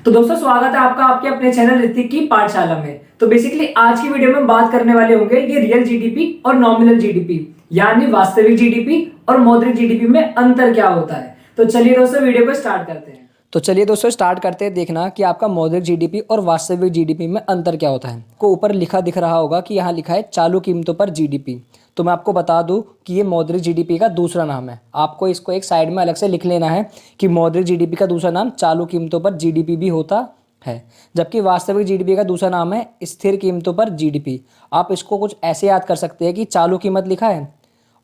तो दोस्तों स्वागत है आपका आपके अपने चैनल ऋतिक की पाठशाला में। तो बेसिकली आज की वीडियो में हम बात करने वाले होंगे ये रियल जीडीपी और नॉमिनल जीडीपी यानी वास्तविक जीडीपी और मौद्रिक जीडीपी में अंतर क्या होता है। तो चलिए दोस्तों वीडियो को स्टार्ट करते हैं। तो चलिए दोस्तों स्टार्ट करते हैं देखना कि आपका मौद्रिक जीडीपी और वास्तविक जीडीपी में अंतर क्या होता है। को ऊपर लिखा दिख रहा होगा कि यहाँ लिखा है चालू कीमतों पर जीडीपी। तो मैं आपको बता दूं कि ये मौद्रिक जीडीपी का दूसरा नाम है। आपको इसको एक साइड में अलग से लिख लेना है कि मौद्रिक जीडीपी का दूसरा नाम चालू कीमतों पर जीडीपी भी होता है, जबकि वास्तविक जीडीपी का दूसरा नाम है स्थिर कीमतों पर जीडीपी। आप इसको कुछ ऐसे याद कर सकते हैं कि चालू कीमत लिखा है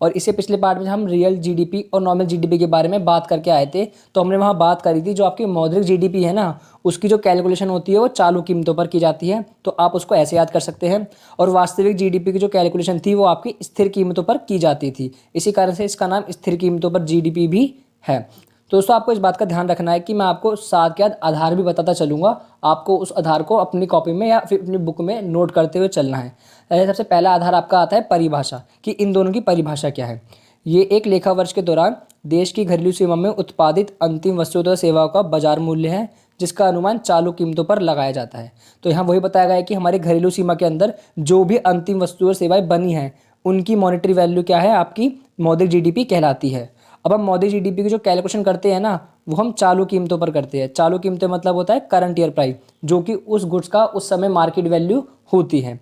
और इससे पिछले पार्ट में हम रियल जीडीपी और नॉमिनल जीडीपी के बारे में बात करके आए थे। तो हमने वहाँ बात करी थी जो आपकी मौद्रिक जीडीपी है ना, उसकी जो कैलकुलेशन होती है वो चालू कीमतों पर की जाती है। तो आप उसको ऐसे याद कर सकते हैं। और वास्तविक जीडीपी की जो कैलकुलेशन थी वो आपकी स्थिर कीमतों पर की जाती थी। इसी कारण से इसका नाम स्थिर कीमतों पर जीडीपी भी है। तो दोस्तों आपको इस बात का ध्यान रखना है कि मैं आपको साथ के साथ आधार भी बताता चलूँगा। आपको उस आधार को अपनी कॉपी में या फिर अपनी बुक में नोट करते हुए चलना है। सबसे पहला आधार आपका आता है परिभाषा, कि इन दोनों की परिभाषा क्या है। ये एक लेखा वर्ष के दौरान देश की घरेलू सीमा में उत्पादित अंतिम वस्तुओं तथा सेवाओं का बाजार मूल्य है, जिसका अनुमान चालू कीमतों पर लगाया जाता है। तो यहाँ वही बताया गया है कि हमारी घरेलू सीमा के अंदर जो भी अंतिम वस्तुएं और सेवाएं बनी हैं उनकी मॉनेटरी वैल्यू क्या है, आपकी मौद्रिक जीडीपी कहलाती है। अब हम मौद्रिक जीडीपी की जो कैलकुलेशन करते हैं ना, वो हम चालू कीमतों पर करते हैं। चालू कीमतें मतलब होता है करंट ईयर प्राइस, जो कि उस गुड्स का उस समय मार्केट वैल्यू होती है।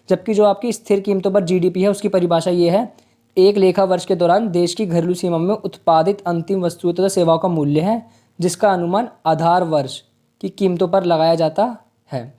जबकि जो आपकी स्थिर कीमतों पर जीडीपी है उसकी परिभाषा ये है, एक लेखा वर्ष के दौरान देश की घरेलू सीमा में उत्पादित अंतिम वस्तुओं तथा सेवाओं का मूल्य है, जिसका अनुमान आधार वर्ष की कीमतों पर लगाया जाता है।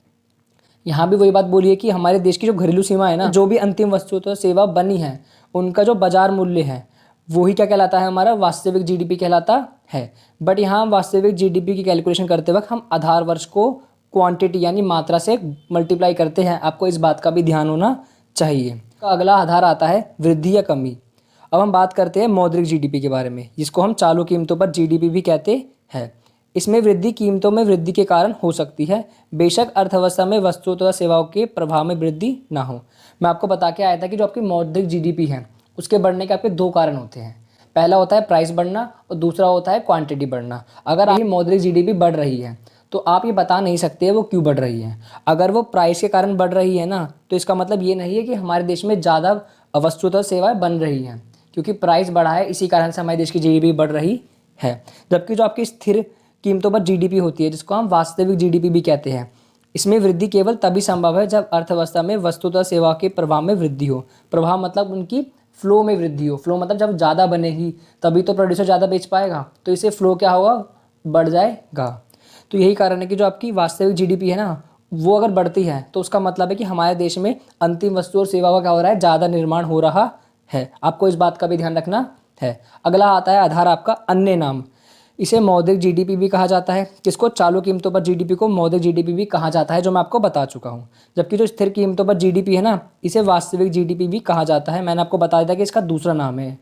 यहाँ भी वही बात बोली है कि हमारे देश की जो घरेलू सीमा है ना, जो भी अंतिम वस्तु तो सेवा बनी है उनका जो बाजार मूल्य है वही क्या कहलाता है, हमारा वास्तविक जीडीपी कहलाता है। बट यहाँ वास्तविक जीडीपी की कैलकुलेशन करते वक्त हम आधार वर्ष को क्वांटिटी यानी मात्रा से मल्टीप्लाई करते हैं। आपको इस बात का भी ध्यान होना चाहिए। अगला आधार आता है वृद्धि या कमी। अब हम बात करते हैं मौद्रिक जीडीपी के बारे में, जिसको हम चालू कीमतों पर जीडीपी भी कहते हैं। इसमें वृद्धि कीमतों में वृद्धि के कारण हो सकती है, बेशक अर्थव्यवस्था में वस्तुओं तथा सेवाओं के प्रभाव में वृद्धि ना हो। मैं आपको बता के आया था कि जो आपकी मौद्रिक जीडीपी है उसके बढ़ने के आपके दो कारण होते हैं। पहला होता है प्राइस बढ़ना और दूसरा होता है क्वांटिटी बढ़ना। अगर आपकी मौद्रिक जीडीपी बढ़ रही है तो आप ये बता नहीं सकते वो क्यों बढ़ रही है। अगर वो प्राइस के कारण बढ़ रही है ना, तो इसका मतलब ये नहीं है कि हमारे देश में ज़्यादा वस्तु तथा सेवाएं बन रही हैं, क्योंकि प्राइस बढ़ा है इसी कारण से हमारे देश की जीडीपी बढ़ रही है। जबकि जो आपकी स्थिर कीमतों पर जीडीपी होती है, जिसको हम वास्तविक जीडीपी भी कहते हैं, इसमें वृद्धि केवल तभी संभव है जब अर्थव्यवस्था में वस्तु तथा सेवा के प्रभाव में वृद्धि हो। प्रभाव मतलब उनकी फ्लो में वृद्धि हो। फ्लो मतलब जब ज़्यादा बनेगी तभी तो प्रोड्यूसर ज़्यादा बेच पाएगा, तो इससे फ्लो क्या होगा, बढ़ जाएगा। तो यही कारण है कि जो आपकी वास्तविक जीडीपी है ना, वो अगर बढ़ती है तो उसका मतलब है कि हमारे देश में अंतिम वस्तु और सेवा का क्या हो रहा है, ज़्यादा निर्माण हो रहा है। आपको इस बात का भी ध्यान रखना है। अगला आता है आधार आपका अन्य नाम। इसे मौद्रिक जीडीपी भी कहा जाता है, जिसको चालू कीमतों पर जीडीपी को मौद्रिक जीडीपी भी कहा जाता है, जो मैं आपको बता चुका हूँ। जबकि जो स्थिर कीमतों पर जीडीपी है ना, इसे वास्तविक जीडीपी भी कहा जाता है। मैंने आपको बताया था कि इसका दूसरा नाम है,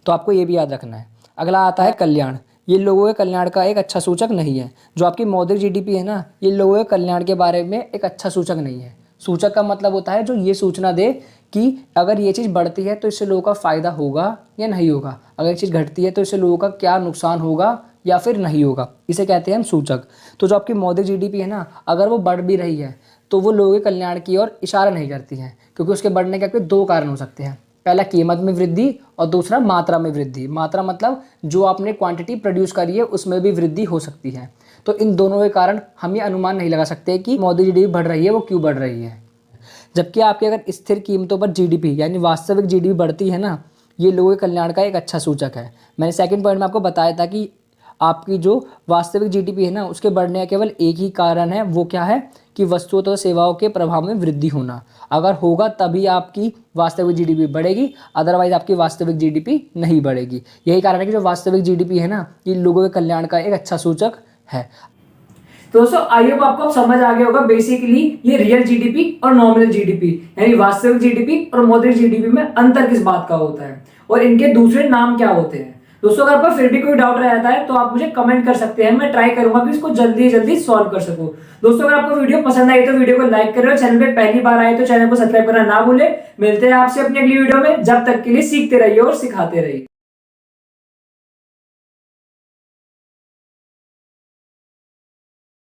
तो आपको ये भी याद रखना है। अगला आता है कल्याण। ये लोगों के कल्याण का एक अच्छा सूचक नहीं है। जो आपकी मौद्रिक जीडीपी है ना, ये लोगों के कल्याण के बारे में एक अच्छा सूचक नहीं है। सूचक का मतलब होता है जो ये सूचना दे कि अगर ये चीज़ बढ़ती है तो इससे लोगों का फ़ायदा होगा या नहीं होगा, अगर ये चीज़ घटती है तो इससे लोगों का क्या नुकसान होगा या फिर नहीं होगा, इसे कहते हैं हम सूचक। तो जो आपकी मौद्रिक जीडीपी है ना, अगर वो बढ़ भी रही है तो वो लोगों के कल्याण की ओर इशारा नहीं करती है, क्योंकि उसके बढ़ने के आपके दो कारण हो सकते हैं। पहला कीमत में वृद्धि और दूसरा मात्रा में वृद्धि। मात्रा मतलब जो आपने क्वांटिटी प्रोड्यूस करी है उसमें भी वृद्धि हो सकती है। तो इन दोनों के कारण हम ये अनुमान नहीं लगा सकते कि मौद्रिक जीडीपी बढ़ रही है वो क्यों बढ़ रही है। जबकि आपकी अगर स्थिर कीमतों पर जीडीपी यानी वास्तविक जीडीपी बढ़ती है ना, ये लोगों के कल्याण का एक अच्छा सूचक है। मैंने सेकंड पॉइंट में आपको बताया था कि आपकी जो वास्तविक जीडीपी है ना, उसके बढ़ने का केवल एक ही कारण है, वो क्या है कि वस्तुओं तथा सेवाओं के प्रभाव में वृद्धि होना। अगर होगा तभी आपकी वास्तविक जीडीपी बढ़ेगी, अदरवाइज आपकी वास्तविक जीडीपी नहीं बढ़ेगी। यही कारण है कि जो वास्तविक जीडीपी है ना, ये लोगों के कल्याण का एक अच्छा सूचक है। तो दोस्तों आई होप आपको अब समझ आ गया होगा बेसिकली ये रियल जीडीपी और नॉमिनल जीडीपी यानी वास्तविक जीडीपी और मौद्रिक जीडीपी में अंतर किस बात का होता है और इनके दूसरे नाम क्या होते हैं। दोस्तों अगर आपको फिर भी कोई डाउट रहता है तो आप मुझे कमेंट कर सकते हैं, मैं ट्राई करूंगा कि इसको जल्दी सॉल्व कर सकूं। दोस्तों अगर आपको वीडियो पसंद आई तो वीडियो को लाइक करें और चैनल पे पहली बार आए तो चैनल को सब्सक्राइब करना ना भूले। मिलते हैं आपसे अपनी अगली वीडियो में, जब तक के लिए सीखते रहिए और सिखाते रहिए।